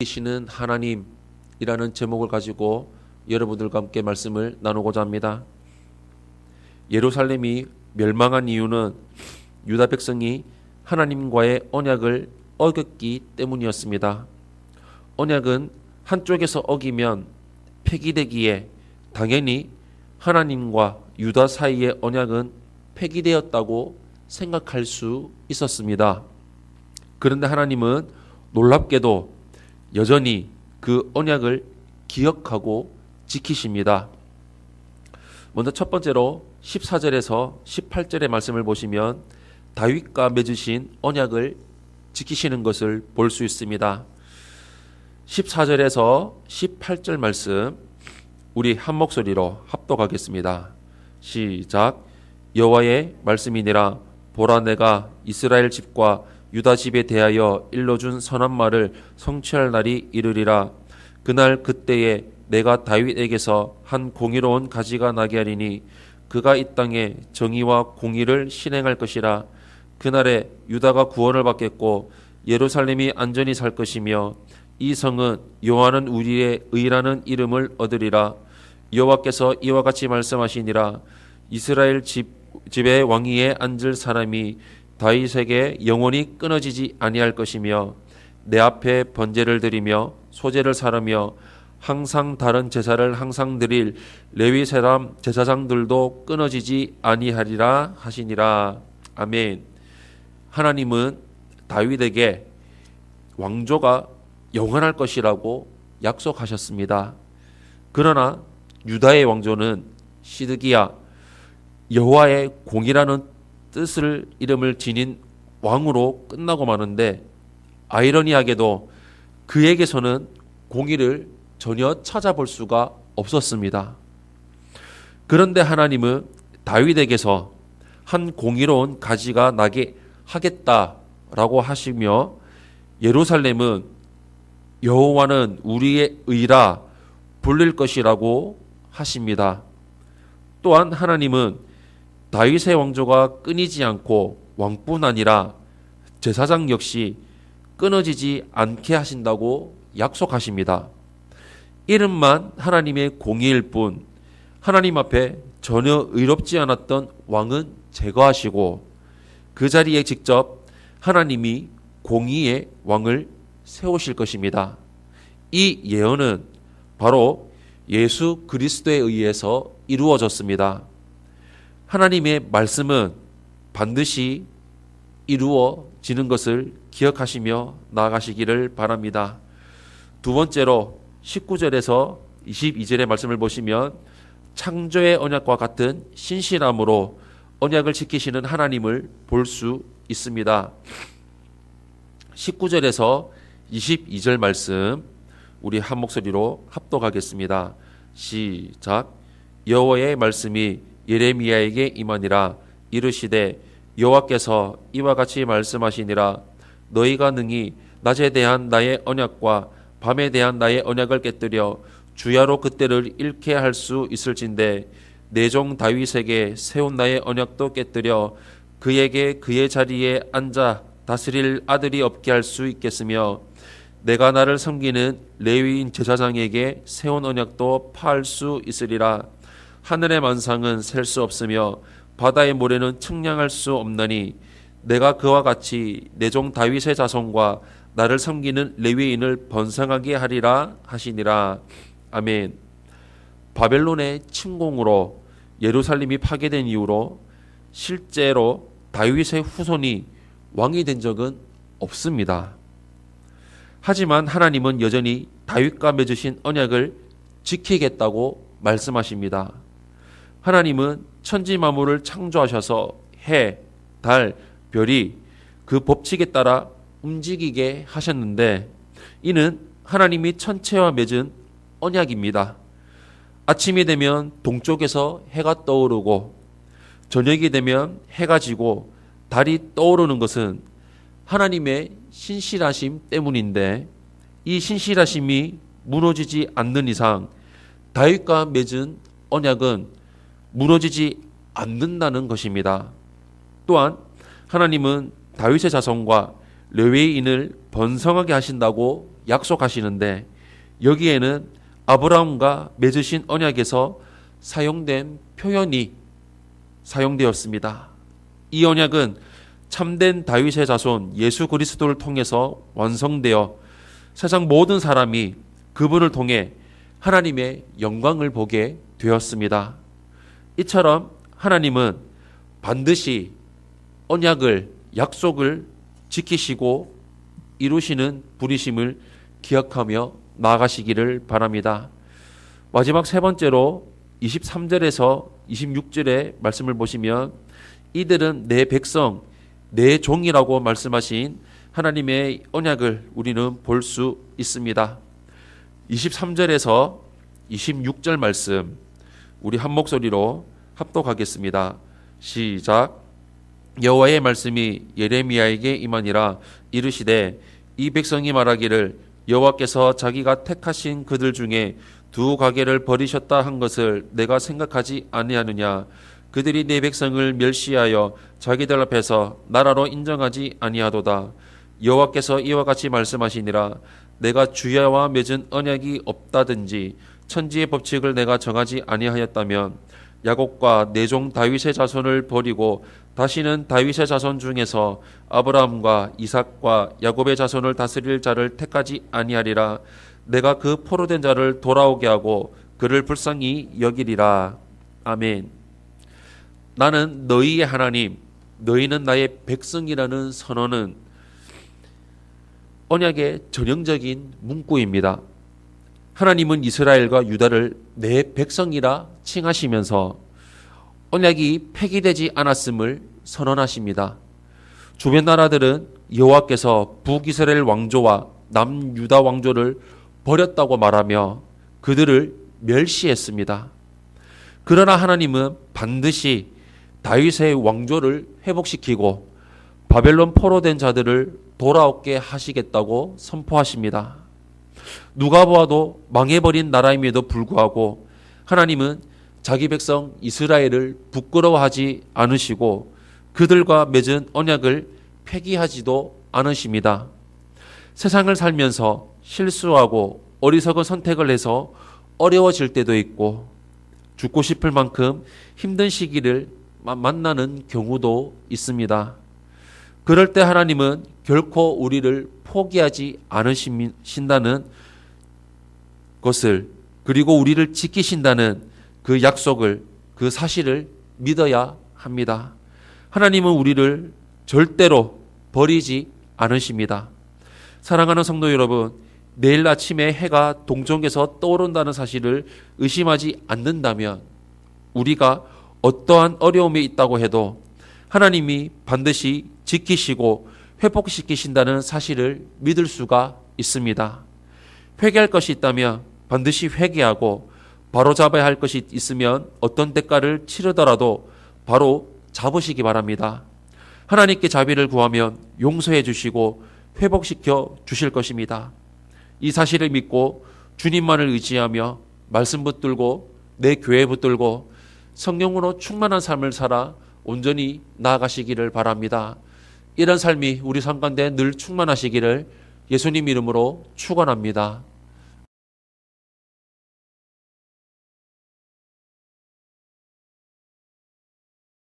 이시는 하나님이라는 제목을 가지고 여러분들과 함께 말씀을 나누고자 합니다. 예루살렘이 멸망한 이유는 유다 백성이 하나님과의 언약을 어겼기 때문이었습니다. 언약은 한쪽에서 어기면 폐기되기에 당연히 하나님과 유다 사이의 언약은 폐기되었다고 생각할 수 있었습니다. 그런데 하나님은 놀랍게도 여전히 그 언약을 기억하고 지키십니다. 먼저 첫 번째로 14절에서 18절의 말씀을 보시면 다윗과 맺으신 언약을 지키시는 것을 볼 수 있습니다. 14절에서 18절 말씀 우리 한 목소리로 합독하겠습니다. 시작. 여호와의 말씀이니라. 보라, 내가 이스라엘 집과 유다 집에 대하여 일러준 선한 말을 성취할 날이 이르리라. 그날 그때에 내가 다윗에게서 한 공의로운 가지가 나게 하리니 그가 이 땅에 정의와 공의를 실행할 것이라. 그날에 유다가 구원을 받겠고 예루살렘이 안전히 살 것이며 이 성은 여호와는 우리의 의라는 이름을 얻으리라. 여호와께서 이와 같이 말씀하시니라. 이스라엘 집의 왕위에 앉을 사람이 다윗에게 영원히 끊어지지 아니할 것이며 내 앞에 번제를 드리며 소제를 사르며 항상 다른 제사를 항상 드릴 레위 사람 제사장들도 끊어지지 아니하리라 하시니라. 아멘. 하나님은 다윗에게 왕조가 영원할 것이라고 약속하셨습니다. 그러나 유다의 왕조는 시드기야 여호와의 공이라는 뜻을 이름을 지닌 왕으로 끝나고 마는데 아이러니하게도 그에게서는 공의를 전혀 찾아볼 수가 없었습니다. 그런데 하나님은 다윗에게서 한 공의로운 가지가 나게 하겠다라고 하시며 예루살렘은 여호와는 우리의 의라 불릴 것이라고 하십니다. 또한 하나님은 다윗의 왕조가 끊이지 않고 왕뿐 아니라 제사장 역시 끊어지지 않게 하신다고 약속하십니다. 이름만 하나님의 공의일 뿐 하나님 앞에 전혀 의롭지 않았던 왕은 제거하시고 그 자리에 직접 하나님이 공의의 왕을 세우실 것입니다. 이 예언은 바로 예수 그리스도에 의해서 이루어졌습니다. 하나님의 말씀은 반드시 이루어지는 것을 기억하시며 나아가시기를 바랍니다. 두 번째로 19절에서 22절의 말씀을 보시면 창조의 언약과 같은 신실함으로 언약을 지키시는 하나님을 볼 수 있습니다. 19절에서 22절 말씀 우리 한 목소리로 합독하겠습니다. 시작. 여호와의 말씀이 예레미야에게 임하니라. 이르시되 여호와께서 이와 같이 말씀하시니라. 너희가 능히 낮에 대한 나의 언약과 밤에 대한 나의 언약을 깨뜨려 주야로 그때를 잃게 할 수 있을진데 내 종 다윗에게 세운 나의 언약도 깨뜨려 그에게 그의 자리에 앉아 다스릴 아들이 없게 할 수 있겠으며 내가 나를 섬기는 레위인 제사장에게 세운 언약도 파할 수 있으리라. 하늘의 만상은 셀 수 없으며 바다의 모래는 측량할 수 없나니 내가 그와 같이 내 종 다윗의 자손과 나를 섬기는 레위인을 번성하게 하리라 하시니라. 아멘. 바벨론의 침공으로 예루살렘이 파괴된 이후로 실제로 다윗의 후손이 왕이 된 적은 없습니다. 하지만 하나님은 여전히 다윗과 맺으신 언약을 지키겠다고 말씀하십니다. 하나님은 천지 만물을 창조하셔서 해, 달, 별이 그 법칙에 따라 움직이게 하셨는데 이는 하나님이 천체와 맺은 언약입니다. 아침이 되면 동쪽에서 해가 떠오르고 저녁이 되면 해가 지고 달이 떠오르는 것은 하나님의 신실하심 때문인데 이 신실하심이 무너지지 않는 이상 다윗과 맺은 언약은 무너지지 않는다는 것입니다. 또한 하나님은 다윗의 자손과 레위인을 번성하게 하신다고 약속하시는데 여기에는 아브라함과 맺으신 언약에서 사용된 표현이 사용되었습니다. 이 언약은 참된 다윗의 자손 예수 그리스도를 통해서 완성되어 세상 모든 사람이 그분을 통해 하나님의 영광을 보게 되었습니다. 이처럼 하나님은 반드시 언약을, 약속을 지키시고 이루시는 부르심을 기억하며 나아가시기를 바랍니다. 마지막 세 번째로 23절에서 26절의 말씀을 보시면 이들은 내 백성, 내 종이라고 말씀하신 하나님의 언약을 우리는 볼 수 있습니다. 23절에서 26절 말씀 우리 한 목소리로 합독하겠습니다. 시작. 여호와의 말씀이 예레미야에게 임하니라. 이르시되 이 백성이 말하기를 여호와께서 자기가 택하신 그들 중에 두 가게를 버리셨다 한 것을 내가 생각하지 아니하느냐. 그들이 내 백성을 멸시하여 자기들 앞에서 나라로 인정하지 아니하도다. 여호와께서 이와 같이 말씀하시니라. 내가 주야와 맺은 언약이 없다든지 천지의 법칙을 내가 정하지 아니하였다면 야곱과 내 종 다윗의 자손을 버리고 다시는 다윗의 자손 중에서 아브라함과 이삭과 야곱의 자손을 다스릴 자를 택하지 아니하리라. 내가 그 포로된 자를 돌아오게 하고 그를 불쌍히 여기리라. 아멘. 나는 너희의 하나님, 너희는 나의 백성이라는 선언은 언약의 전형적인 문구입니다. 하나님은 이스라엘과 유다를 내 백성이라 칭하시면서 언약이 폐기되지 않았음을 선언하십니다. 주변 나라들은 여호와께서 북이스라엘 왕조와 남유다 왕조를 버렸다고 말하며 그들을 멸시했습니다. 그러나 하나님은 반드시 다윗의 왕조를 회복시키고 바벨론 포로된 자들을 돌아오게 하시겠다고 선포하십니다. 누가 보아도 망해버린 나라임에도 불구하고 하나님은 자기 백성 이스라엘을 부끄러워하지 않으시고 그들과 맺은 언약을 폐기하지도 않으십니다. 세상을 살면서 실수하고 어리석은 선택을 해서 어려워질 때도 있고 죽고 싶을 만큼 힘든 시기를 만나는 경우도 있습니다. 그럴 때 하나님은 결코 우리를 포기하지 않으신다는 것을, 그리고 우리를 지키신다는 그 약속을, 그 사실을 믿어야 합니다. 하나님은 우리를 절대로 버리지 않으십니다. 사랑하는 성도 여러분, 내일 아침에 해가 동쪽에서 떠오른다는 사실을 의심하지 않는다면 우리가 어떠한 어려움에 있다고 해도 하나님이 반드시 지키시고 회복시키신다는 사실을 믿을 수가 있습니다. 회개할 것이 있다면 반드시 회개하고 바로잡아야 할 것이 있으면 어떤 대가를 치르더라도 바로 잡으시기 바랍니다. 하나님께 자비를 구하면 용서해 주시고 회복시켜 주실 것입니다. 이 사실을 믿고 주님만을 의지하며 말씀 붙들고 내 교회 붙들고 성령으로 충만한 삶을 살아 온전히 나아가시기를 바랍니다. 이런 삶이 우리 삶 가운데 늘 충만하시기를 예수님 이름으로 축원합니다.